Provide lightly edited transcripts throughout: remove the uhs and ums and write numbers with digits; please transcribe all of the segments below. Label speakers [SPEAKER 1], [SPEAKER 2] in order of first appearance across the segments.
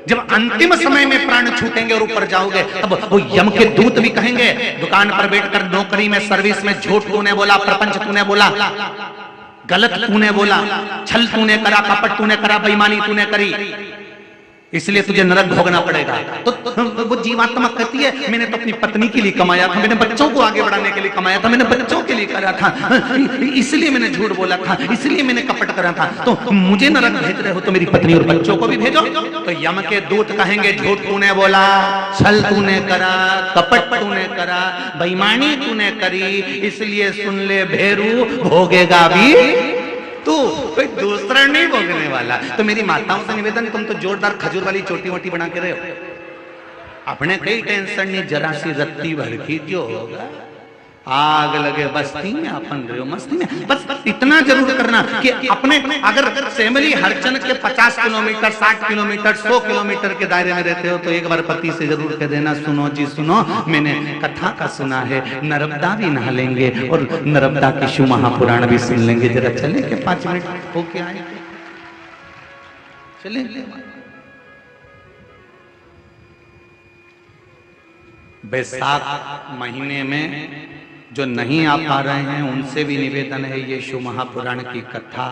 [SPEAKER 1] जब अंतिम समय में प्राण छूटेंगे और ऊपर जाओगे, तब वो यम के दूत भी कहेंगे, दुकान पर बैठकर नौकरी में, सर्विस में झूठ तूने बोला, प्रपंच तूने बोला, गलत तूने बोला, छल तूने करा, कपट तूने करा, बेईमानी तूने करी, इसलिए तुझे नरक भोगना पड़ेगा। तो वो जीवात्मा कहती है मैंने तो अपनी पत्नी के लिए कमाया था, मैंने बच्चों को आगे बढ़ाने के लिए कमाया था, मैंने बच्चों के लिए करा था, इसलिए मैंने झूठ बोला था, इसलिए मैंने कपट करा था, तो मुझे नरक भेज रहे हो तो मेरी पत्नी और बच्चों को भी भेजो। तो यम के दूत कहेंगे झूठ तूने बोला, छल तूने करा, कपट तूने करा, बेईमानी तूने करी, इसलिए सुन ले भेरू, भोगेगा भी तू, कोई दूसरा नहीं भोगने वाला। तो मेरी माताओं से निवेदन, तुम तो जोरदार खजूर वाली चोटी वोटी बना के रहे हो, अपने कई टेंशन नहीं, जरा सी रत्ती भर की जो होगा, आग लगे बस्ती में अपन रहे हो मस्ती में। बस इतना जरूर करना कि अपने अगर फैमिली हरचन के 50 किलोमीटर, 60 किलोमीटर, 100 किलोमीटर के दायरे में रहते हो तो एक बार पति से जरूर कह देना, सुनो जी सुनो, मैंने कथा का सुना है, नर्मदा भी नहा लेंगे और नर्मदा की शिव महापुराण भी सुन लेंगे, जरा चले के 5 मिनट होके आए, चले। बैसाख महीने में जो नहीं आ पा रहे हैं उनसे भी निवेदन है, ये शिव महापुराण की कथा,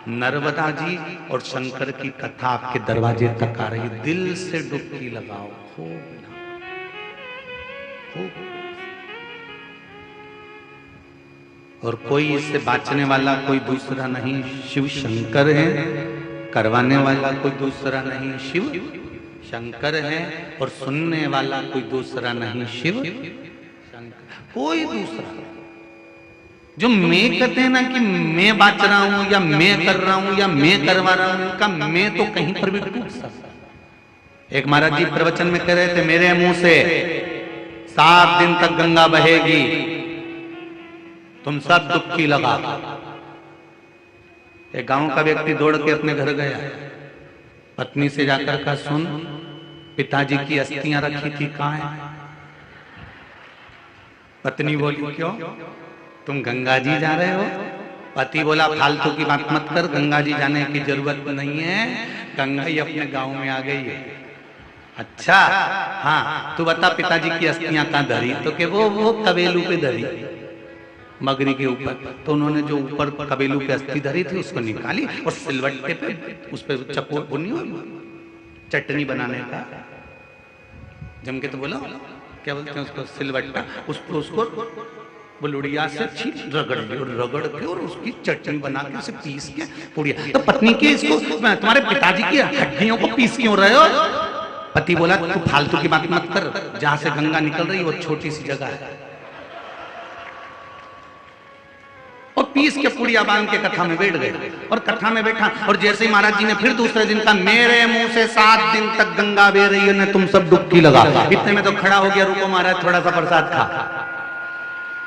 [SPEAKER 1] नर्मदा जी और शंकर की कथा आपके दरवाजे तक आ रही, दिल से डुबकी लगाओ खूब। और कोई इससे बाँचने वाला कोई दूसरा नहीं, शिव शंकर है, करवाने वाला कोई दूसरा नहीं, शिव शंकर है, और सुनने वाला कोई दूसरा नहीं, शिव शंकर, कोई दूसरा। जो मैं कहते हैं ना कि मैं बाँच रहा हूं या मैं कर रहा हूं या मैं करवा रहा हूं, उनका मैं तो कहीं पर भी टूट सकता। एक महाराज जी प्रवचन में कह रहे थे, मेरे मुंह से 7 दिन तक गंगा बहेगी, तुम सब डुबकी लगा। एक गांव का व्यक्ति दौड़ के अपने घर गया, पत्नी से जाकर कहा, सुन पिताजी की अस्थियां रखी थी कहाँ है? पत्नी बोली क्यों, तुम गंगा जी जा रहे हो? पति बोला फालतू की बात मत कर, गंगा जी जाने की जरूरत नहीं है, गंगा ही अपने गांव में आ गई है। अच्छा हाँ, तू बता पिताजी की अस्थियां कहाँ धरी? तो के वो कबेलू पे धरी, मगरी के ऊपर। तो उन्होंने जो ऊपर कबेलू पे अस्थि धरी थी उसको निकाली और सिलवट्टे पे उस पर चकोर बुनी चटनी बनाने का, जम के तो बोला क्या बोलते हैं उसको, सिलवट्टा, उसको बुलुड़िया से रगड़ के और उसकी चटनी बना के उसे पीस के पुड़िया। तो पत्नी की इसको, तुम्हारे पिताजी की हड्डियों को पीस क्यों रहे हो? पति बोला तू फालतू की बात मत कर, जहां से गंगा निकल रही है वो छोटी सी जगह है, और पीस के पुड़िया बांध के कथा में बैठ गए। और कथा में बैठा, और जैसे ही महाराज जी ने फिर दूसरे दिन कहा, मेरे मुंह से 7 दिन तक गंगा बह रही है, तुम सब डुबकी लगा। इतने में तो खड़ा हो गया, रुको महाराज थोड़ा सा प्रसाद खा,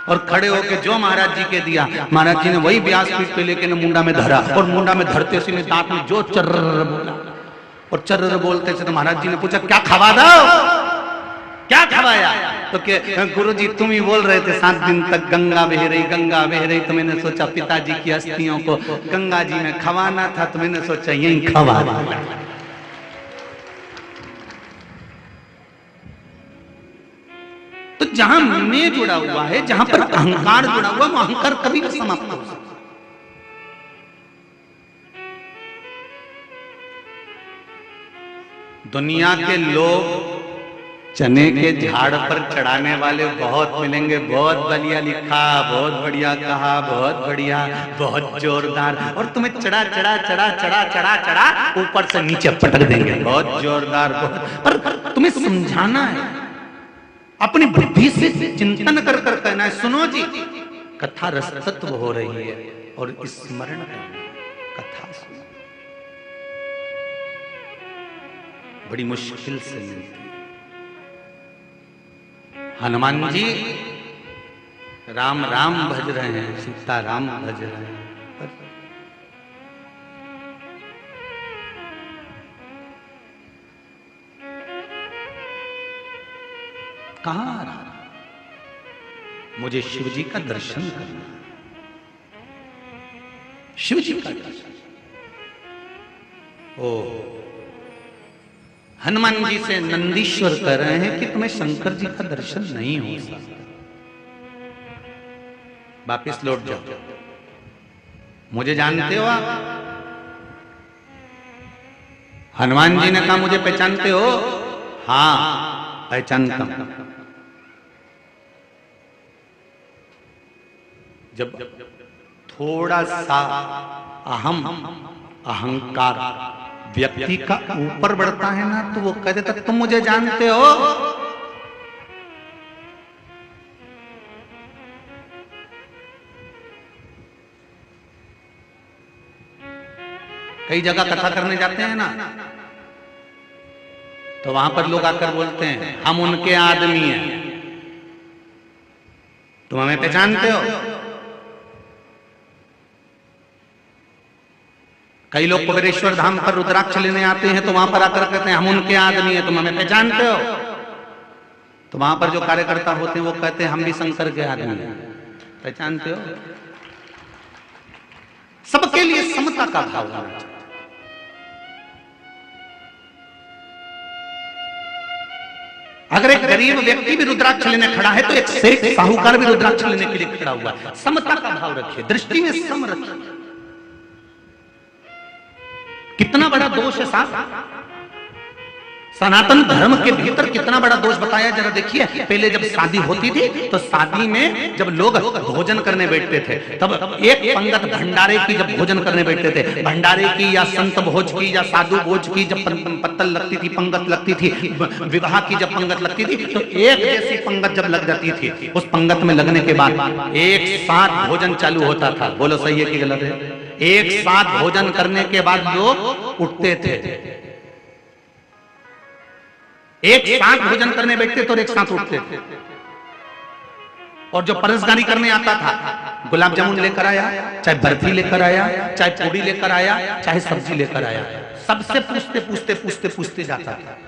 [SPEAKER 1] और खड़े होके जो महाराज जी के दिया, महाराज जी ने वही व्यासपीठ पे लेके मुंडा में धरा, और मुंडा में धरते से दांत में जो चर्र बोला, और चर्र बोलते से तो महाराज जी ने पूछा क्या खवा दो, क्या खवाया? तो के गुरुजी तुम ही बोल रहे थे 7 दिन तक गंगा बह रही, तो मैंने सोचा पिताजी की अस्थियों को गंगा जी में खवाना था, तो मैंने सोचा यही खवा दिया। तो जहां मैं जुड़ा हुआ है, जहां पर अहंकार जुड़ा हुआ, वो अहंकार कभी भी समाप्त हो सकता। दुनिया के लोग चने के झाड़ पर चढ़ाने वाले बहुत मिलेंगे, बहुत बढ़िया लिखा, बहुत बढ़िया कहा, बहुत बढ़िया, बहुत जोरदार, और तुम्हें चढ़ा ऊपर से नीचे पटक देंगे, बहुत जोरदार, पर तुम्हें समझाना है, अपनी बुद्धि से चिंतन कर कहना है, सुनो जी कथा रसतत्व हो रही है और स्मरण करना, कथा सुनो, बड़ी मुश्किल से मिलती। हनुमान जी राम राम भज रहे हैं, सीता राम भज रहे हैं, पर कहां आ रहा? मुझे शिव जी का दर्शन करना, शिव जी का दर्शन। ओ हनुमान जी से नंदीश्वर कह रहे हैं कि तुम्हें शंकर जी का दर्शन नहीं हो सकता, वापिस लौट जाओ। मुझे जानते हो आप? हनुमान जी ने कहा मुझे पहचानते हो? हाँ पहचानता हूं। जब थोड़ा सा अहम अहंकार व्यक्ति का ऊपर बढ़ता है ना, तो वो कह देता तुम मुझे जानते हो। कई जगह कथा करने जाते हैं ना, तो वहां पर लोग आकर बोलते हैं हम उनके आदमी हैं, तुम हमें पहचानते हो? कई लोग कुबेरेश्वर धाम पर रुद्राक्ष लेने आते हैं, तो वहां पर आकर कहते हैं हम उनके आदमी हैं, तुम हमें पहचानते हो? तो वहां पर जो कार्यकर्ता होते हैं वो कहते हैं हम भी शंकर के आदमी हैं, पहचानते हो? सबके लिए समता का भाव होना चाहिए। अगर एक गरीब व्यक्ति भी रुद्राक्ष लेने खड़ा है, तो एक सेठ साहूकार भी रुद्राक्ष लेने के लिए खड़ा हुआ है। समता का भाव रखिए, दृष्टि में सम रखिए। कितना बड़ा दोष है साहब, सनातन धर्म के भीतर कितना बड़ा दोष बताया, जरा देखिए। पहले जब शादी होती थी, तो शादी में जब लोग भोजन करने बैठते थे, तब एक पंगत भंडारे की जब भोजन करने बैठते थे, भंडारे की या संत भोज की या साधु भोज की जब पत्तल लगती थी, पंगत लगती थी, विवाह की जब पंगत लगती थी, तो एक जैसी पंगत जब लग जाती थी, उस पंगत में लगने के बाद एक साथ भोजन चालू होता था। बोलो सही है कि गलत है? एक साथ भोजन करने के बाद लोग उठते थे, एक साथ भोजन करने बैठते थे और एक साथ उठते थे। और जो परसगारी करने आता था, गुलाब जामुन लेकर आया, चाहे बर्फी लेकर आया, चाहे पूड़ी लेकर आया, चाहे सब्जी लेकर आया, सबसे पूछते पूछते पूछते पूछते जाता था।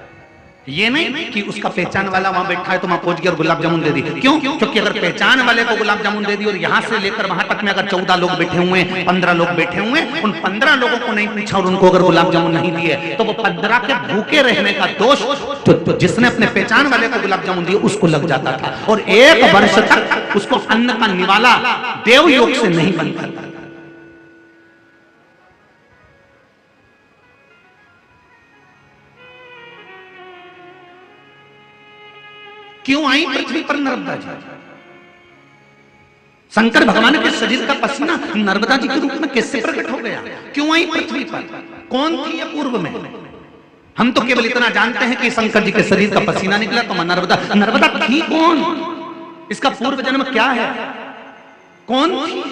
[SPEAKER 1] ये नहीं कि उसका पहचान वाला वहां बैठा है तो वहां पहुंच गया और गुलाब जामुन दे दी। क्यों? क्योंकि अगर पहचान वाले को गुलाब जामुन दे दी और यहां से लेकर वहां तक में अगर 14 लोग बैठे हुए, 15 लोग बैठे हुए, उन 15 लोगों को नहीं पूछा और उनको अगर गुलाब जामुन नहीं दिए, तो वो 15 के भूखे रहने का दोष तो जिसने अपने पहचान वाले को गुलाब जामुन दिए उसको लग जाता था, और 1 वर्ष तक उसको अन्न का निवाला देवयोग से नहीं बनता था। क्यों आई पृथ्वी पर नर्मदा जी? शंकर भगवान के शरीर का पसीना नर्मदा जी के रूप में कैसे प्रकट हो गया? क्यों आई पृथ्वी पर? कौन थी ये पूर्व में? हम तो केवल इतना जानते हैं कि शंकर जी के शरीर का पसीना निकला तो नर्मदा थी कौन? इसका पूर्व जन्म क्या है? कौन थी?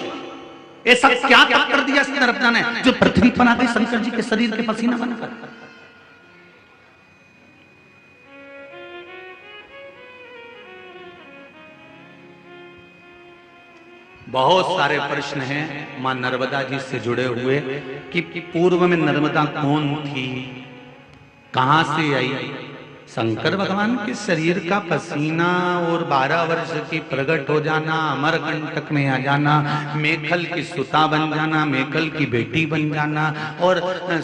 [SPEAKER 1] ऐसा क्या कर दिया इस नर्मदा ने जो पृथ्वी पर आ गई शंकर जी के शरीर के पसीना बनकर? बहुत सारे प्रश्न हैं मां नर्मदा जी से जुड़े हुए कि पूर्व में नर्मदा कौन थी, कहां से आई? शंकर भगवान के शरीर का पसीना और 12 वर्ष की प्रकट हो जाना, अमरकंटक में आ जाना, मेखल की सुता बन जाना, मेखल की बेटी बन जाना और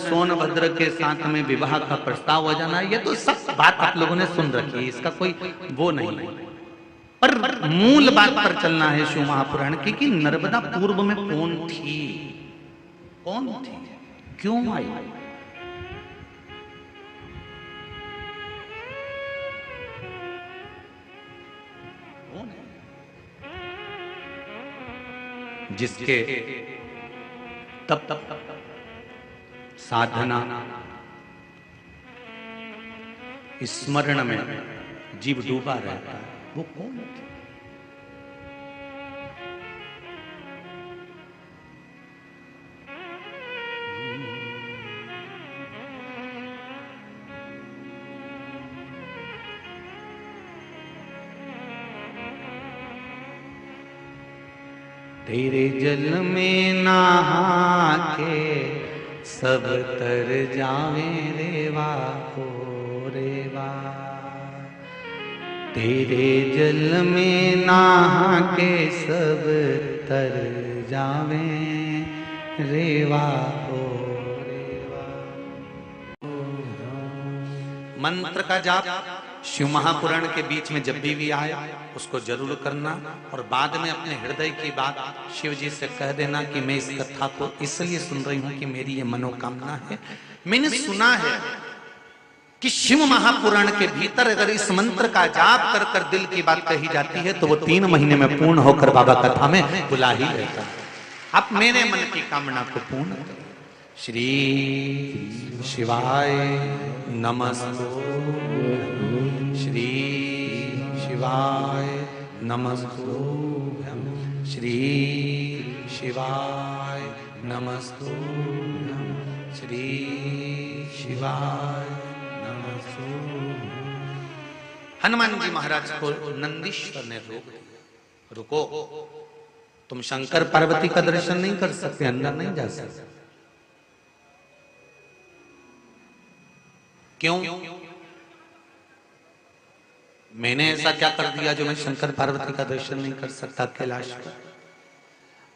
[SPEAKER 1] सोनभद्र के साथ में विवाह का प्रस्ताव हो जाना, ये तो सब बात आप लोगों ने सुन रखी है, इसका कोई वो नहीं है। पर मूल बात पर चलना है शिव महापुराण की कि नर्मदा पूर्व में कौन थी, कौन थी, क्यों आई? कौन है जिसके तप साधना स्मरण में जीव डूबा रहता है, वो कौन है? तेरे जल में नहा के सब तर जावे रेवा हो रेवा, तेरे जल में नहा के सब तर जावे रेवा हो रेवा। मंत्र का जाप शिव महापुराण के बीच में जब भी आए उसको जरूर करना, और बाद में अपने हृदय की बात शिव जी से कह देना कि मैं इस कथा को इसलिए सुन रही हूं कि मेरी ये मनोकामना है। मैंने सुना है कि शिव महापुराण के भीतर अगर इस मंत्र का जाप कर कर दिल की बात कही जाती है तो वो 3 महीने में पूर्ण होकर बाबा कथा में बुला ही लेता है। अब मेरे मन की कामना को पूर्ण करें। श्री शिवाय नमस्तु, श्री शिवाय नमस्तु, श्री शिवाय नमस्तु, श्री शिवाय नमस्तु। हनुमान जी महाराज को नंदीश्वर ने रोक दिया, रुको, तुम शंकर पार्वती का दर्शन नहीं कर सकते, अंदर नहीं जा सकते। क्यों? मैंने ऐसा क्या कर दिया जो मैं शंकर पार्वती का दर्शन नहीं कर सकता कैलाश पर?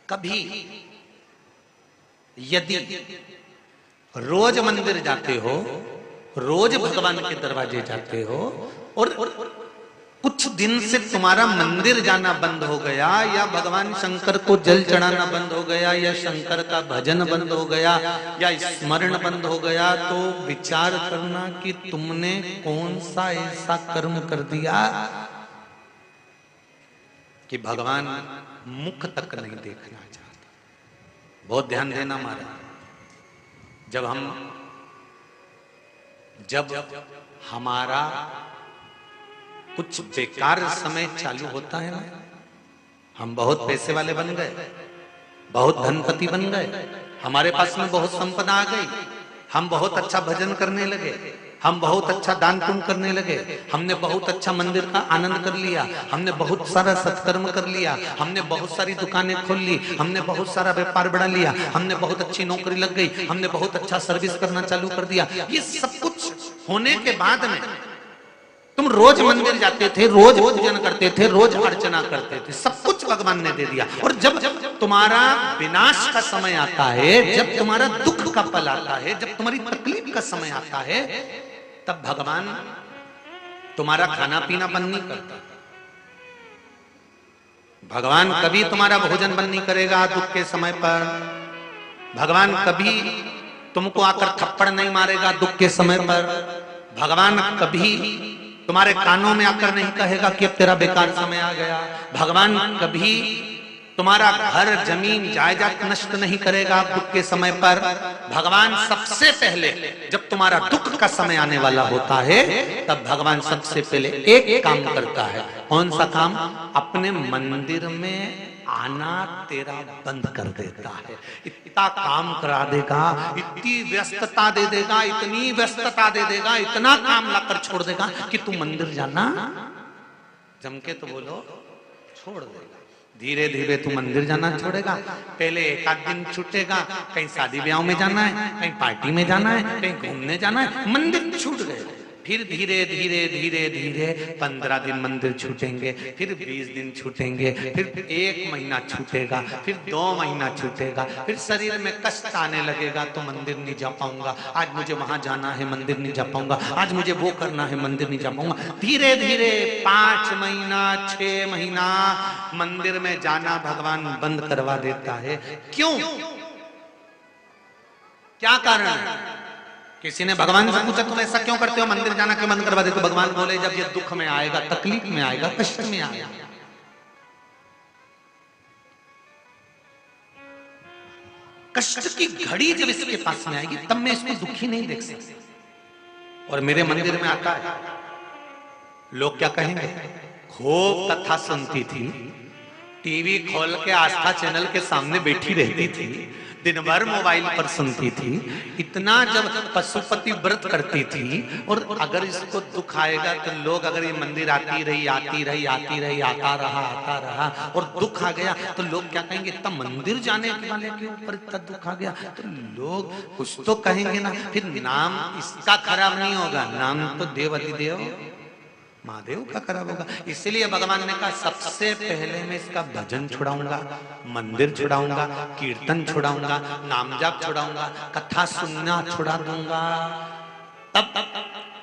[SPEAKER 1] कभी यदि रोज मंदिर जाते हो, रोज भगवान के दरवाजे जाते हो, और कुछ दिन से तुम्हारा मंदिर जाना बंद हो गया, या भगवान शंकर को जल चढ़ाना बंद हो गया, या शंकर का भजन बंद हो गया, या स्मरण बंद हो गया, तो विचार करना कि तुमने कौन सा ऐसा कर्म कर दिया कि भगवान मुख तक नहीं देखना चाहता। बहुत ध्यान देना महाराज, जब हमारा कुछ बेकार समय चालू होता है ना, हम बहुत पैसे वाले बन गए, बहुत धनपति बन गए, हमारे पास में बहुत संपदा आ गई, हम बहुत अच्छा भजन करने लगे, हम बहुत अच्छा दान पुण्य करने लगे, हमने बहुत अच्छा मंदिर का आनंद कर लिया, हमने बहुत सारा सत्कर्म कर लिया, हमने बहुत सारी दुकानें खोल ली, हमने बहुत सारा व्यापार बढ़ा लिया, हमने बहुत अच्छी नौकरी लग गई, हमने बहुत अच्छा सर्विस करना चालू कर दिया। ये सब कुछ होने के बाद में तुम रोज मंदिर जाते थे, रोज पूजन करते थे, रोज अर्चना करते थे, सब कुछ भगवान ने दे दिया। और जब तुम्हारा विनाश का समय आता है, जब तुम्हारा दुख का पल आता है, जब तुम्हारी तकलीफ का समय आता है, तब भगवान तुम्हारा खाना पीना बंद नहीं करता। भगवान कभी तुम्हारा भोजन बंद नहीं करेगा दुख के समय पर। भगवान कभी तुमको आकर थप्पड़ नहीं मारेगा दुख के समय पर। भगवान कभी तुम्हारे कानों में आकर नहीं कहेगा कि अब तेरा बेकार समय आ गया। भगवान कभी तुम्हारा घर जमीन जायदाद नष्ट नहीं करेगा दुख के समय पर। भगवान सबसे पहले जब तुम्हारा दुख का समय आने वाला होता है, तब भगवान सबसे पहले एक काम करता है। कौन सा काम? अपने मंदिर में आना तेरा बंद कर देता है। इतना काम करा देगा, इतनी व्यस्तता दे देगा, इतनी व्यस्तता दे देगा, इतना काम लाकर छोड़ देगा कि तू मंदिर जाना जम के तो बोलो छोड़ देगा। धीरे धीरे तू मंदिर जाना छोड़ेगा। पहले एक आध दिन छूटेगा, कहीं शादी ब्याह में जाना है, कहीं पार्टी में जाना है, कहीं घूमने जाना है, मंदिर छूट गए। फिर धीरे धीरे धीरे धीरे 15 दिन मंदिर छूटेंगे, फिर 20 दिन छूटेंगे, फिर 1 महीना छूटेगा, फिर 2 महीना छूटेगा, फिर शरीर में कष्ट आने लगेगा तो मंदिर नहीं जा पाऊंगा, आज मुझे वहां जाना है मंदिर नहीं जा पाऊंगा, आज मुझे वो करना है मंदिर नहीं जा पाऊंगा। धीरे धीरे 5 महीना 6 महीना मंदिर में जाना भगवान बंद करवा देता है। क्यों? क्या कारण है? किसी ने भगवान से पूछा तुम ऐसा क्यों करते हो, मंदिर जाना क्यों बंद करवा देते हो? भगवान बोले जब ये दुख में आएगा, तकलीफ में आएगा, कष्ट में आएगा, कष्ट की घड़ी जब इसके पास में आएगी तब मैं इसको दुखी नहीं देख सकता। और मेरे मंदिर में आता है, लोग क्या कहेंगे? खूब कथा सुनती थी, टीवी खोल के आस्था चैनल के सामने बैठी रहती थी, दिन भर मोबाइल पर सुनती थी, इतना जब पशुपति व्रत करती थी, और अगर इसको दुख आएगा तो लोग, अगर ये मंदिर आती रही आता रहा और दुख आ गया तो लोग क्या कहेंगे? इतना मंदिर जाने वाले के ऊपर इतना दुख आ गया, तो लोग कुछ तो कहेंगे ना। फिर नाम इसका खराब नहीं होगा, नाम तो देवाधिदेव महादेव का खराब होगा। इसलिए भगवान ने कहा सबसे पहले मैं इसका भजन छुड़ाऊंगा, मंदिर छुड़ाऊंगा, कीर्तन छुड़ाऊंगा, नाम जाप छुड़ाऊंगा, कथा सुनना छुड़ा दूंगा। तब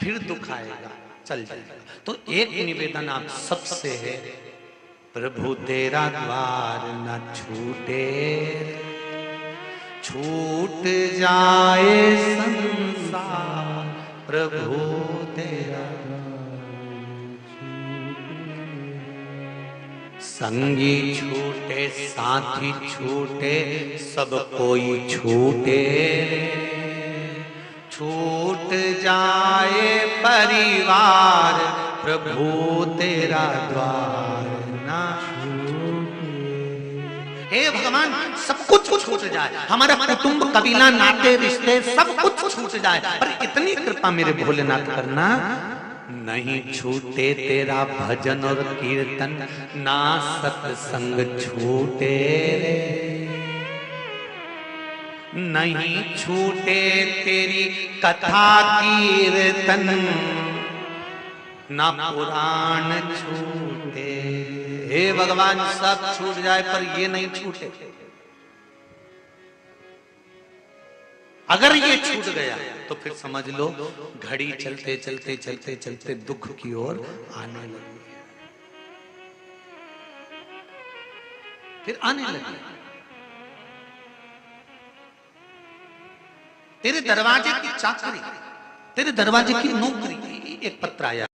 [SPEAKER 1] फिर दुख आएगा, चल जाएगा। तो एक निवेदन आप सबसे है, प्रभु तेरा द्वार न छूटे, छूट जाए संसार, प्रभु तेरा संगी छूटे, साथी छूटे, सब कोई छूटे, छूट जाए परिवार, प्रभु तेरा द्वार ना छूटे। हे भगवान, सब कुछ छूट जाए, हमारा कुटुंब, कबीला, नाते, रिश्ते सब कुछ छूट जाए, पर इतनी कृपा मेरे भोलेनाथ करना, नहीं छूटे तेरा भजन और कीर्तन, ना सत्संग छूटे, नहीं छूटे तेरी कथा कीर्तन, ना पुराण छूटे। हे भगवान, सब छूट जाए पर ये नहीं छूटे। अगर ये छूट गया तो फिर समझ लो घड़ी चलते चलते चलते चलते दुख की ओर आने लगी, फिर आने लगी। तेरे दरवाजे की चाकरी, तेरे दरवाजे की नौकरी, एक पत्र आया,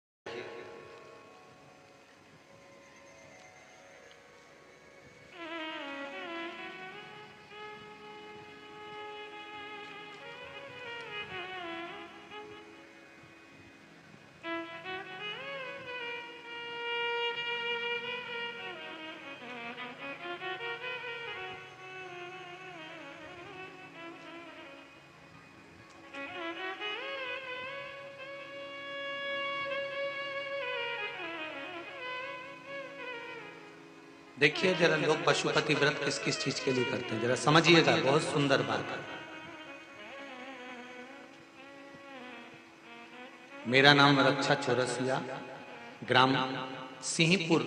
[SPEAKER 1] देखिए जरा लोग पशुपति व्रत किस किस चीज के लिए करते हैं, जरा समझिएगा, बहुत सुंदर बात है। मेरा नाम रक्षा चौरसिया, ग्राम सिंहपुर,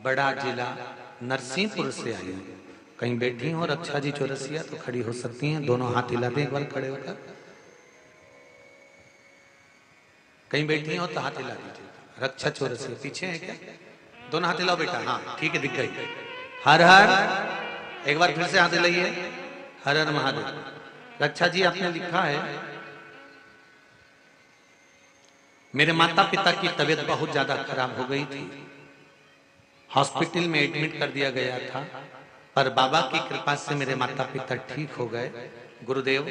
[SPEAKER 1] बड़ा जिला नरसिंहपुर से आई हूँ। कहीं बैठी हो रक्षा जी चौरसिया तो खड़ी हो सकती हैं, दोनों हाथ हिला दें एक बार खड़े होकर। कहीं बैठी हो तो हाथ हिला दीजिए। रक्षा चौरसिया पीछे है क्या? दोनों हाथ हिलाओ बेटा, हाँ ठीक है, दिख गई। हर हर, एक बार फिर से हाथ हिलाइए, हर हर महादेव। रक्षा जी आपने लिखा है, मेरे माता पिता की तबीयत बहुत ज्यादा खराब हो गई थी, हॉस्पिटल में एडमिट कर दिया गया था, पर बाबा की कृपा से मेरे माता पिता ठीक हो गए। गुरुदेव,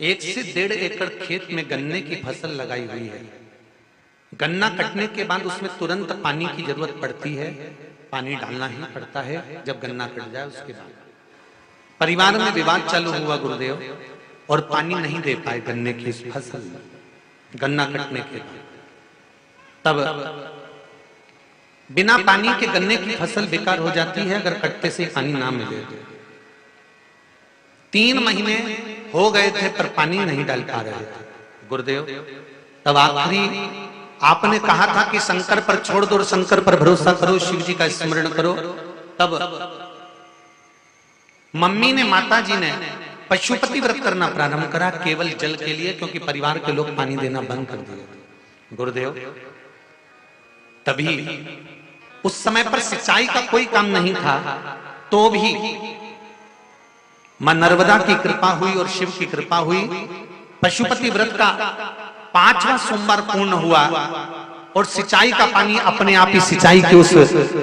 [SPEAKER 1] 1 से 1.5 एकड़ खेत में गन्ने की फसल लगाई हुई है। गन्ना कटने के बाद उसमें तुरंत पानी की जरूरत पड़ती है, पानी डालना ही पड़ता है जब गन्ना कट जाए। उसके बाद परिवार में विवाद चालू हुआ गुरुदेव, और पानी नहीं दे पाए गन्ने की फसल, गन्ना कटने के बाद। तब बिना पानी के गन्ने की फसल बेकार हो जाती है अगर कटते से पानी ना मिले। 3 महीने हो गए थे पर पानी नहीं डाल पा रहे थे गुरुदेव। तब आखिरी आपने कहा था कि शंकर पर छोड़ दो और शंकर पर भरोसा करो, शिव जी का स्मरण करो। तब मम्मी ने, माता जी ने पशुपति व्रत करना प्रारंभ करा, केवल जल के लिए, क्योंकि परिवार के लोग पानी देना बंद कर दिए गुरुदेव। तभी उस समय पर सिंचाई का कोई काम नहीं था, तो भी मां नर्मदा की कृपा हुई और शिव की कृपा हुई। पशुपति व्रत का 5वां सोमवार पूर्ण हुआ और सिंचाई का पानी अपने आप ही सिंचाई की उस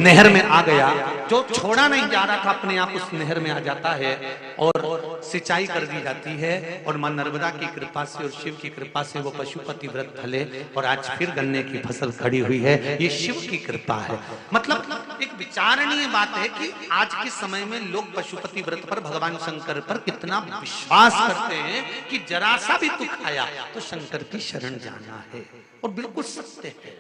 [SPEAKER 1] नहर में आ गया। जो छोड़ा नहीं जा रहा था अपने आप उस नहर में आ जाता है और सिंचाई कर दी जाती है। और मां नर्मदा की कृपा से और शिव की कृपा से वो पशुपति व्रत फले और आज फिर गन्ने की फसल खड़ी हुई है। ये शिव की कृपा है। मतलब एक विचारणीय बात है कि आज के समय में लोग पशुपति व्रत पर, भगवान शंकर पर कितना विश्वास करते हैं कि जरा सा भी दुख आया तो शंकर की शरण जाना है, और बिल्कुल सत्य है।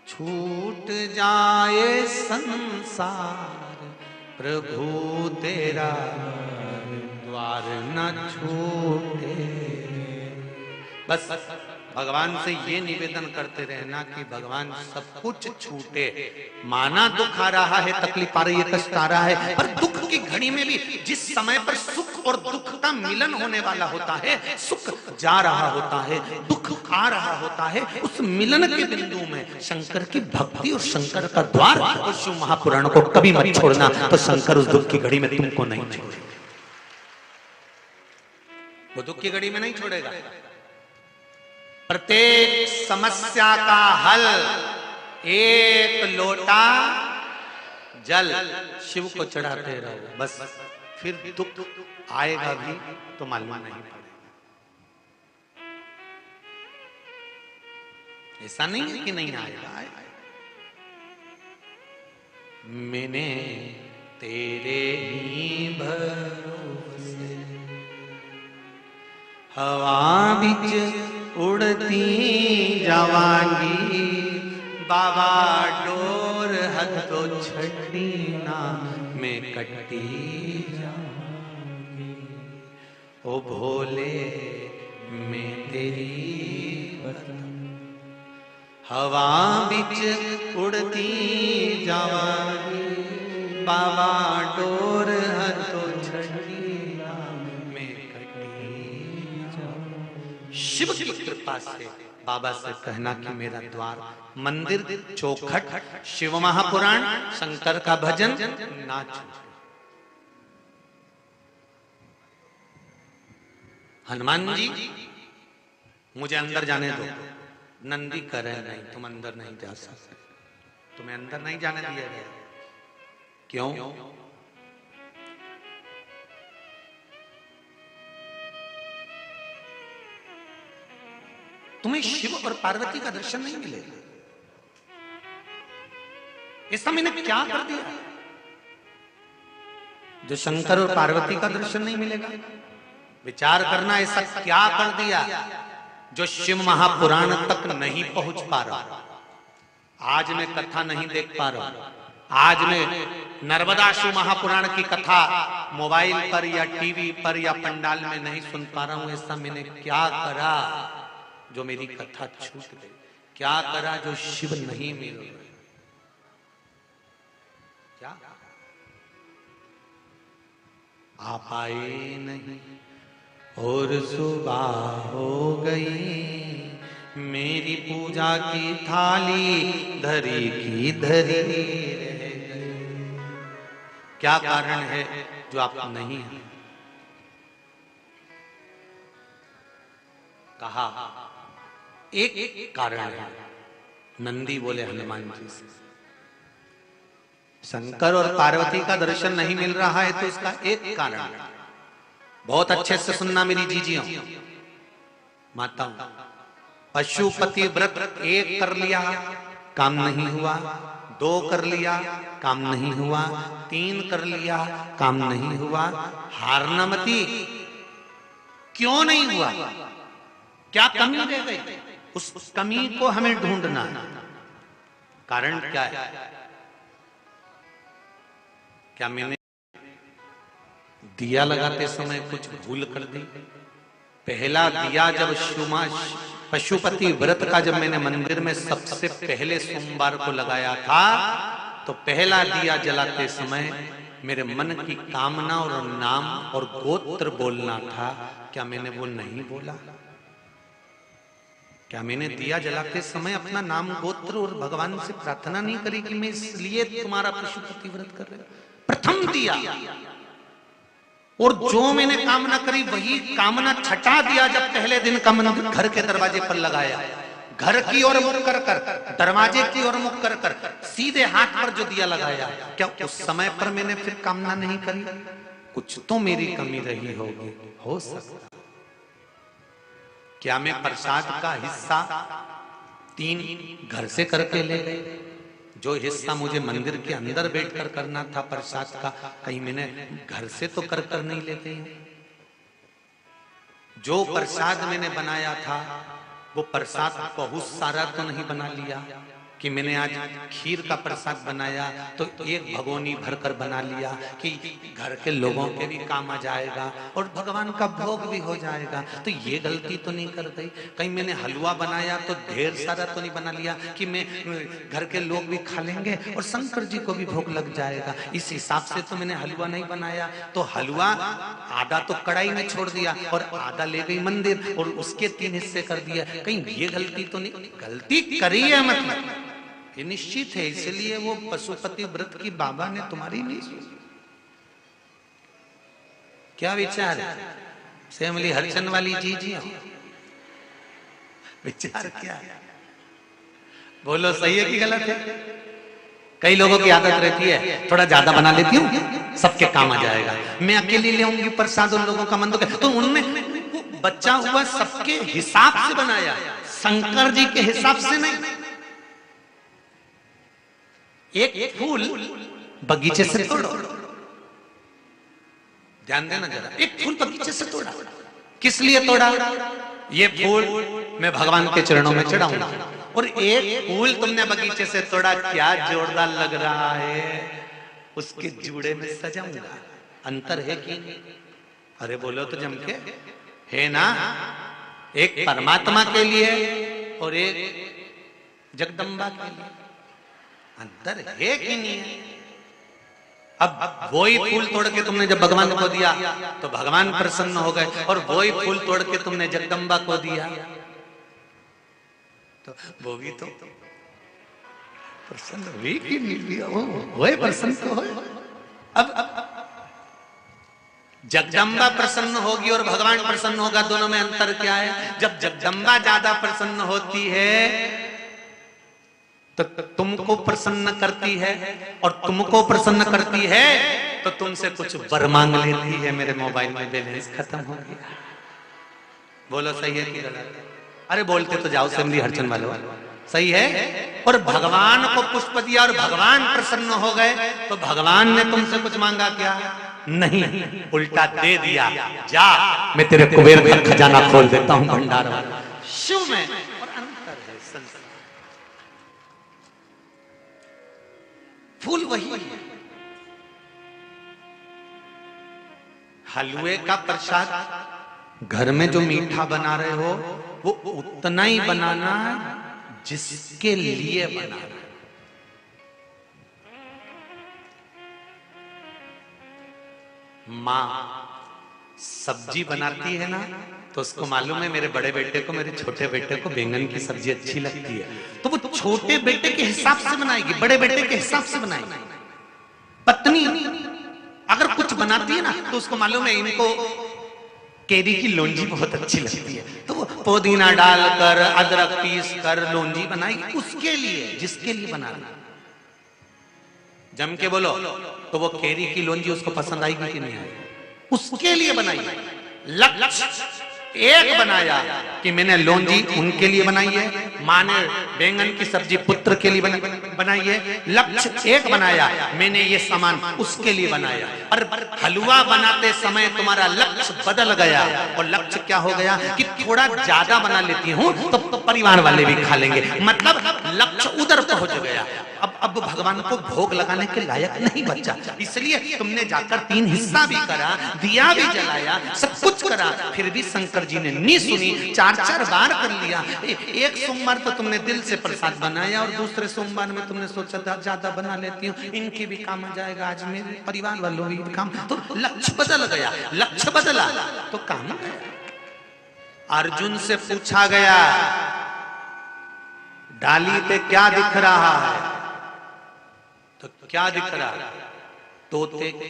[SPEAKER 1] छूट जाए संसार प्रभु तेरा द्वार न छूटे। बस भगवान से ये निवेदन करते रहना कि भगवान सब कुछ छूटे। माना दुख आ रहा है, तकलीफ आ रही है, कष्ट आ रहा है, पर दुख की घड़ी में भी जिस समय पर सुख और दुख का मिलन होने वाला होता है, सुख जा रहा होता है, दुख आ रहा होता है, उस मिलन के बिंदु में शंकर की भक्ति और शंकर का द्वार और शिव महापुराण को कभी मत छोड़ना, तो शंकर उस दुख की घड़ी में तुमको नहीं छोड़ेगा। वो दुख की घड़ी में नहीं छोड़ेगा। प्रत्येक समस्या का हल एक लोटा जल शिव को चढ़ाते रहो, बस फिर दुख आएगा भी तो मालूम नहीं पड़ेगा। ऐसा नहीं है कि नहीं आएगा। मैंने तेरे ही भरोसे हवा बिच उड़ती जावांगी, बाबा डोर हथो छड़ी ना मैं कट्टी जाऊंगी। ओ भोले मैं तेरी हवा बिच उड़ती जावांगी, बाबा डोर हथो छड़ी ना मैं कट्टी जाऊंगी। शिव की कृपा से बाबा से कहना कि मेरा द्वार मंदिर चौखट, शिव महापुराण, शंकर का भजन ना छूटे। हनुमान जी मुझे अंदर जाने दो। नंदी करे नहीं, तुम अंदर नहीं जा सकते, तुम्हें अंदर नहीं जाने दिया गया। क्यों? तुम्हें शिव और पार्वती का दर्शन नहीं मिलेगा। ऐसा मैंने क्या कर दिया जो शंकर और पार्वती का दर्शन नहीं मिलेगा? विचार करना, ऐसा क्या कर दिया जो शिव महापुराण तक नहीं पहुंच पा रहा। आज मैं कथा नहीं देख पा रहा हूं, आज मैं नर्मदा शिव महापुराण की कथा मोबाइल पर या टीवी पर या पंडाल में नहीं सुन पा रहा हूं। ऐसा मैंने क्या करा जो मेरी कथा छूट गई? क्या करा जो शिव नहीं मिल रहे? क्या आप आए नहीं और सुबह हो गई, मेरी पूजा की थाली धरी की धरी रह गई। क्या कारण है जो आप नहीं हैं? कहा एक कारण है। नंदी बोले हनुमान जी से, शंकर और पार्वती का दर्शन नहीं मिल रहा है तो इसका एक कारण है। बहुत अच्छे से सुनना मेरी जीजियों माताओं। पशुपति व्रत 1 कर लिया, काम नहीं हुआ। 2 कर लिया, काम नहीं हुआ। 3 कर लिया, काम नहीं हुआ। हारना मती। क्यों नहीं हुआ? क्या कमी रह गई? उस कमी को हमें ढूंढना। कारण क्या है? क्या मैंने दिया लगाते समय कुछ भूल कर दी? पहला दिया जब पशुपति व्रत का जब मैंने मंदिर में सबसे पहले सोमवार को लगाया था, तो पहला दिया जलाते समय मेरे मन की कामना और नाम और गोत्र बोलना था। क्या मैंने वो नहीं बोला? क्या मैंने दिया जलाते समय अपना नाम गोत्र और भगवान से प्रार्थना नहीं करी कि मैं इसलिए तुम्हारा पशुपति व्रत कर रहा हूं? प्रथम दिया, और जो मैंने कामना करी वही कामना छठा दिया जब पहले दिन का मंदिर घर के दरवाजे पर लगाया, घर की ओर मुख कर कर, दरवाजे की ओर मुख कर कर, सीधे हाथ पर जो दिया लगाया, क्या उस समय पर मैंने फिर कामना नहीं करी? कुछ तो मेरी कमी रही होगी, हो सकता। क्या मैं प्रसाद का हिस्सा 3 घर से करके ले गए? जो हिस्सा मुझे मंदिर के अंदर बैठकर करना था प्रसाद का, कहीं मैंने घर से तो कर नहीं ले गई? जो प्रसाद मैंने बनाया था वो प्रसाद बहुत सारा तो नहीं बना लिया? कि मैंने आज खीर का प्रसाद बनाया तो एक भगोनी भरकर बना लिया कि घर के लोगों के भी काम आ जाएगा और भगवान का भोग भी हो जाएगा, तो ये गलती तो नहीं कर गई। कहीं मैंने हलवा बनाया तो ढेर सारा तो नहीं बना लिया कि मैं घर के लोग भी खा लेंगे और शंकर जी को भी भोग लग जाएगा, इस हिसाब से तो मैंने हलवा नहीं बनाया। तो हलवा आधा तो कढ़ाई में छोड़ दिया और आधा ले गई मंदिर और उसके 3 हिस्से कर दिया, कहीं ये गलती तो नहीं? गलती करी है मतलब ये निश्चित है, इसलिए वो पशुपति व्रत की बाबा ने तुम्हारी नहीं सुनी। क्या विचार है? सेमली हरचन वाली जी विचार क्या है? बोलो सही है कि गलत है? कई लोगों की आदत रहती है थोड़ा ज्यादा बना लेती हूँ सबके काम आ जाएगा, मैं अकेली ले आऊंगी प्रसाद उन लोगों का मन तो उनमें बच्चा हुआ सबके हिसाब से बनाया, शंकर जी के हिसाब से नहीं। एक फूल बगीचे से तोड़ो, ध्यान देना जरा, एक फूल बगीचे से तोड़ा, किस लिए तोड़ा? ये फूल मैं भगवान के चरणों में चढ़ाऊंगा, और एक फूल तुमने बगीचे से तोड़ा, क्या जोरदार लग रहा है, उसके जूड़े में सजाऊंगा। अंतर है कि अरे बोलो तो जम के है ना, एक परमात्मा के लिए और एक जगदम्बा के लिए अंतर है कि नहीं है? अब वही फूल तोड़ के तुमने जब भगवान को दिया तो भगवान प्रसन्न हो गए, और वही फूल तोड़ के तुमने जगदम्बा को दिया तो वो भी तो प्रसन्न हुई कि नहीं हुई? वही प्रसन्न तो हो। अब जगदम्बा प्रसन्न होगी और भगवान प्रसन्न होगा, दोनों में अंतर क्या है? जब जगदम्बा ज्यादा प्रसन्न होती है तो तुमको प्रसन्न करती है, और तुमको प्रसन्न करती है तो तुमसे कुछ वर मांग लेती है, मेरे मोबाइल में बैलेंस खत्म हो गया। बोलो सही है कि गलत? अरे बोलते तो जाओ सेमली हरचन वालों, सही है। और भगवान को पुष्प दिया और भगवान प्रसन्न हो गए, तो भगवान ने तुमसे कुछ मांगा क्या? नहीं, उल्टा दे दिया, जा मैं तेरे कुबेर का खजाना खोल देता हूं भंडार में। शिव में और अंतर है संसार। फूल वही है, हलवे का प्रसाद घर में जो मीठा बना रहे हो वो उतना ही बनाना जिसके लिए बनाना। माँ सब्जी बनाती है ना तो उसको मालूम है मेरे बड़े बेटे को, मेरे छोटे बेटे को बैंगन की सब्जी अच्छी लगती है, तो वो छोटे बेटे के हिसाब से बनाएगी, बड़े बेटे के हिसाब से बनाएगी। पत्नी अगर कुछ बनाती है ना तो उसको मालूम है इनको केरी की लौंजी बहुत अच्छी लगती है, तो वो पुदीना डालकर अदरक पीस कर लौंजी बनाएगी उसके लिए, जिसके लिए बनाना। जम के बोलो तो वो केरी की लौंजी उसको पसंद आएगी कि नहीं आएगी? उसके लिए बनाई। लक्ष्य एक बनाया कि मैंने लौंजी उनके लिए बनाई है, माँ ने बैंगन की सब्जी पुत्र के लिए बनाई है। लक्ष्य एक बनाया, मैंने ये सामान उसके लिए बनाया। और हलवा बनाते समय तुम्हारा लक्ष्य बदल गया, और लक्ष्य क्या हो गया कि थोड़ा ज्यादा बना लेती हूँ तो परिवार वाले भी खा लेंगे, मतलब लक्ष्य उधर पहुंच गया। अब भगवान को भोग लगाने के लायक नहीं बचा, इसलिए तुमने जाकर 3 हिस्सा भी करा, दिया भी जलाया, सब कुछ करा, फिर भी शंकर जी ने नहीं सुनी। 4 बार कर लिया। एक सोमवार तो तुमने दिल से प्रसाद बनाया, और दूसरे सोमवार में तुमने सोचा था ज्यादा बना लेती हूँ, इनके भी काम आ जाएगा, आज मेरे परिवार वालों भी काम, तो लक्ष्य बदल गया। लक्ष्य बदला तो काम गया। अर्जुन से पूछा गया डाली पे क्या दिख रहा है, तो क्या दिख रहा? तोते की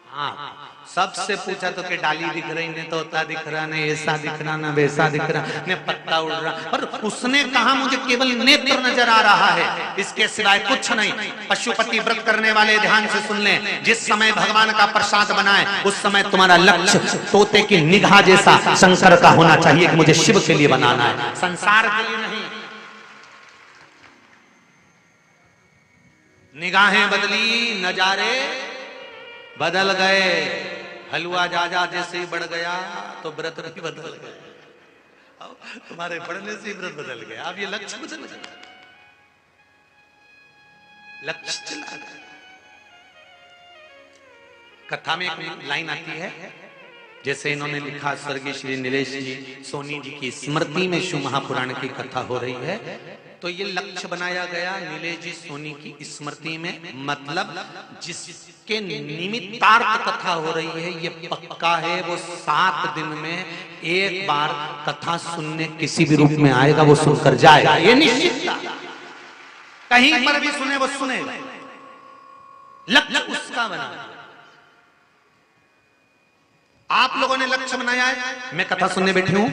[SPEAKER 1] हाँ। सबसे पूछा तो कि डाली दिख रही, नहीं तोता दिख रहा, नहीं ऐसा दिख रहा, ना वैसा दिख रहा, न पत्ता उड़ रहा, पर उसने कहा मुझे केवल नेत्र नजर आ रहा है, इसके सिवाय कुछ नहीं। पशुपति व्रत करने वाले ध्यान से सुन लें, जिस समय भगवान का प्रसाद बनाए उस समय तुम्हारा लक्ष्य तोते की निगाह जैसा शंकर का होना चाहिए कि मुझे शिव के लिए बनाना है, संसार के लिए नहीं। निगाहें बदली, नजारे बदल गए। हलवा जा जैसे ही बढ़ गया तो व्रत भी बदल गया। तुम्हारे बढ़ने से व्रत बदल गया, अब ये लक्ष्य बदल गया। लक्ष्य चला गया। कथा में एक लाइन आती है, जैसे इन्होंने लिखा, स्वर्गीय श्री नीलेश जी सोनी जी की स्मृति में शिव महापुराण की कथा हो रही है, तो ये लक्ष्य बनाया गया नीलेश जी सोनी की स्मृति में, मतलब जिसके निमित्तार्थ कथा हो रही है ये पक्का है वो 7 दिन में एक बार कथा सुनने किसी भी रूप में आएगा, वो सुनकर जाएगा, ये निश्चित। कहीं पर भी सुने वो सुनेगा, लक्ष्य उसका बना। आप लोगों ने लक्ष्य बनाया है, मैं कथा सुनने बैठी हूं,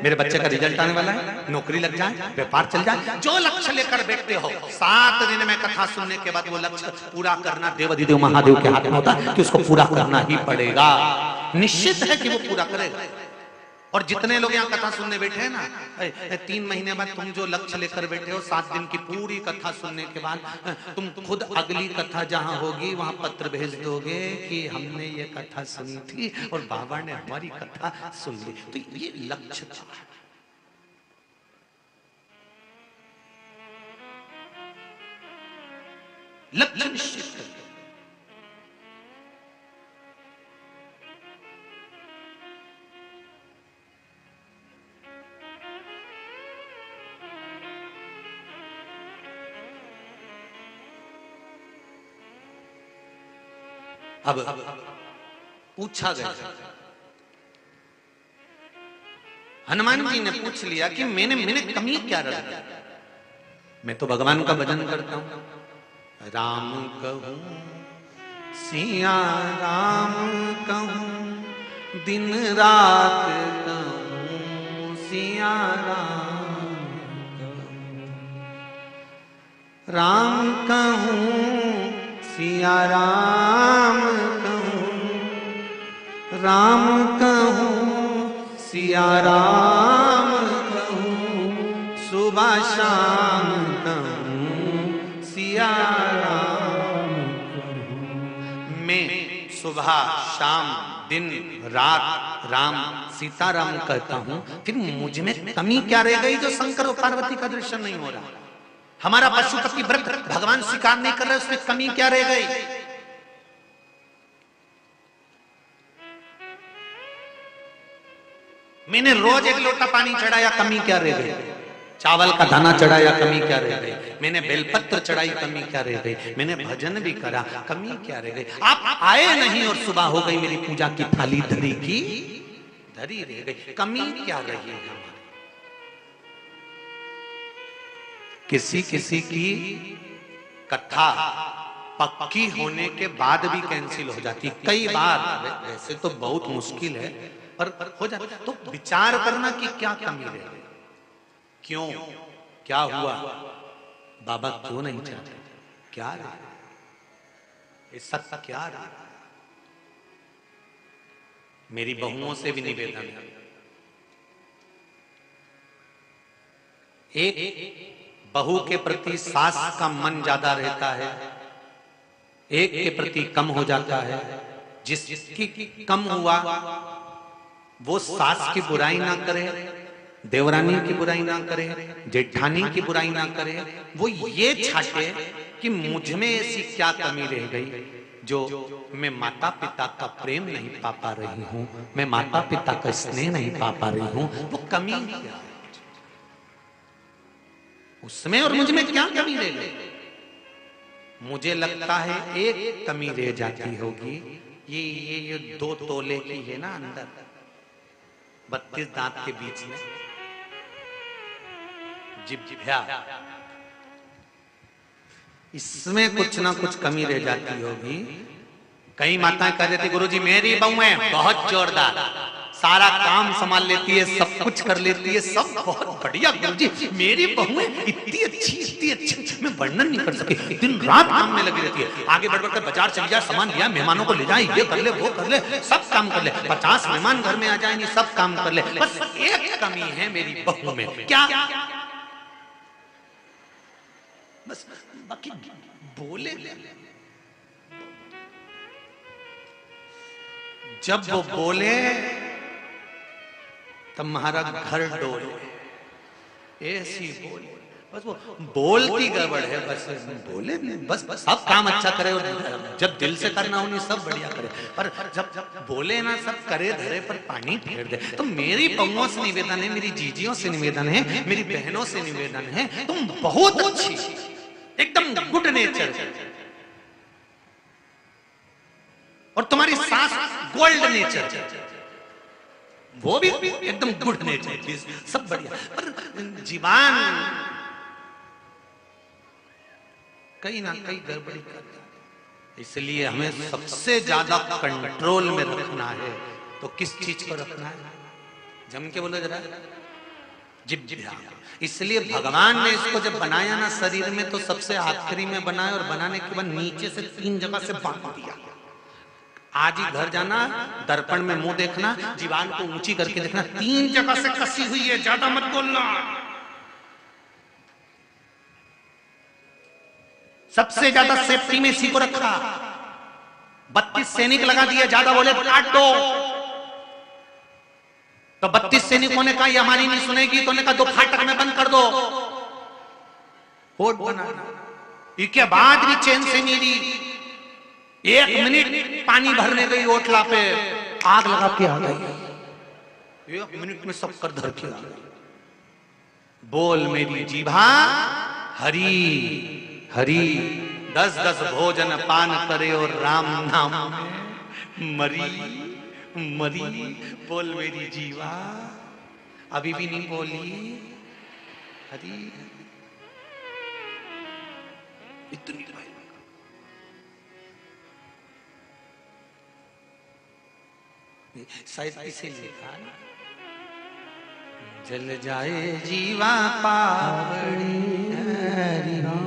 [SPEAKER 1] मेरे बच्चे का रिजल्ट आने वाला है, नौकरी लग जाए, व्यापार चल जाए, जो लक्ष्य लेकर बैठते हो 7 दिन में कथा सुनने के बाद वो लक्ष्य पूरा करना देवाधिदेव महादेव के हाथ में होता है कि उसको पूरा करना ही पड़ेगा। निश्चित है कि वो पूरा करेगा। और जितने लोग यहाँ कथा सुनने बैठे हैं ना, 3 महीने बाद तुम जो लक्ष्य लेकर बैठे हो, 7 दिन की पूरी कथा सुनने के बाद तुम खुद अगली कथा जहां होगी वहां पत्र भेज दोगे कि हमने ये कथा सुनी थी और बाबा ने हमारी कथा सुन ली। तो ये लक्ष्य था। लक्ष्य निश्चित कर। अब पूछा गया, हनुमान जी ने पूछ लिया कि मैंने कमी क्या रख दी? मैं तो भगवान का भजन करता हूं, राम कहूं सिया राम कहूं, दिन रात कहूं सिया राम कहूं, राम कहूं सिया राम कहूं, राम कहूं सिया राम कहूं, सुबह शाम कहूं सिया राम कहूं। मैं सुबह शाम दिन रात राम सीताराम कहता हूं, फिर मुझ में कमी क्या रह गई जो शंकर और पार्वती का दर्शन नहीं हो रहा? हमारा पशुपति व्रत भगवान स्वीकार नहीं कर रहे, उसमें कमी क्या रह गई? मैंने रोज 1 लोटा पानी चढ़ाया, कमी क्या रह गई? चावल का दाना चढ़ाया, कमी क्या रह गई? मैंने बेलपत्र चढ़ाई, कमी क्या रह गई? मैंने भजन भी करा, कमी क्या रह गई? आप आए नहीं और सुबह हो गई, मेरी पूजा की थाली धरी की धरी रह गई, कमी क्या रही है? किसी किसी की कथा पक्की होने के बाद भी कैंसिल हो जाती, कई बार, वैसे तो बहुत मुश्किल है पर हो जाता। तो विचार करना कि क्या कमी रह गई, क्यों, क्या हुआ, बाबा क्यों नहीं चाहते, क्या रहा, ये सत्य क्या रहा? मेरी बहुओं से भी निवेदन है, एक बहू के प्रति सास का मन ज्यादा रहता है, एक के प्रति कम हो जाता है। जिसकी कम हुआ वो सास की बुराई ना करे, देवरानी की बुराई ना करे, जेठानी की बुराई ना करे, वो ये छाटे कि मुझ में ऐसी क्या कमी रह गई जो मैं माता पिता का प्रेम नहीं पा पा रही हूं, मैं माता पिता का स्नेह नहीं पा पा रही हूं, वो कमी क्या है उसमें और मुझ में? क्या कमी रह गई? मुझे लगता है एक कमी रह जाती होगी, ये 2 तोले की है ना अंदर, 32 दांत के बीच में जिभ्या, इसमें कुछ ना कुछ कमी रह जाती होगी। कई माताएं कह देती, गुरुजी मेरी बहू है बहुत जोरदार, सारा काम संभाल लेती है, सब कुछ कर लेती है, सब बहुत बढ़िया गुरुजी, मेरी बहू है इतनी अच्छी, मैं वर्णन नहीं कर सकी, दिन रात काम में लगी रहती है, आगे बढ़ बढ़कर बाजार चली जाए, सामान लिया, मेहमानों को ले जाए, ये कर ले, वो कर ले, सब काम कर ले, 50 मेहमान घर में आ जाएंगे, सब काम कर ले, बस एक कमी है मेरी बहू में, क्या? बस बाकी बोले, जब वो बोले तब तुम्हारा घर डोले, ऐसी बोले, बस वो बोलती गड़बड़ है, बस बोले बस सब काम अच्छा करे और जब दिल से करना हो नहीं सब बढ़िया करे, पर जब बोले ना सब करे धरे पर पानी फेर दे। तो मेरी पौओं से निवेदन है, मेरी जीजियों से निवेदन है, मेरी बहनों से निवेदन है, तुम बहुत अच्छी एकदम गुड नेचर और तुम्हारी सास गोल्ड नेचर, वो भी एकदम गुड नेचर, सब बढ़िया, पर जीवान कहीं ना कहीं गड़बड़ी करता है। इसलिए हमें सबसे ज्यादा कंट्रोल में रखना है। तो किस चीज को रखना है? जम के बोलो जरा, जिह्वा। इसलिए भगवान ने इसको जब बनाया ना शरीर में, तो सबसे आखिरी में बनाया और बनाने के बाद नीचे से 3 जगह से बांध दिया। आज ही घर जाना, दर्पण में मुंह देखना, जीवान को ऊंची करके देखना, 3 जगह से कसी हुई है, ज्यादा मत बोलना। सबसे ज्यादा सेफ्टी में इसी को रखा। 32 सैनिक लगा दिए, ज्यादा बोले तो काट दो। तो 32 सैनिकों ने कहा ये हमारी नहीं सुनेगी, तो ने कहा 2 फाटक में बंद कर दो। कोर्ट बना, इसके बाद भी चैन से नहीं दी। 1 मिनट पानी भरने गई ओटला पे, आग लगा के आ गई। 1 मिनट में सब कर धर के आ गई। बोल मेरी जीभा हरी हरी, 10-10 भोजन पान करे और राम नाम में मरी मरी। बोल मेरी जीवा, अभी भी नहीं बोली हरी इतनी। शायद इसे लिखा, जल जाए जीवा पावड़ी हरी।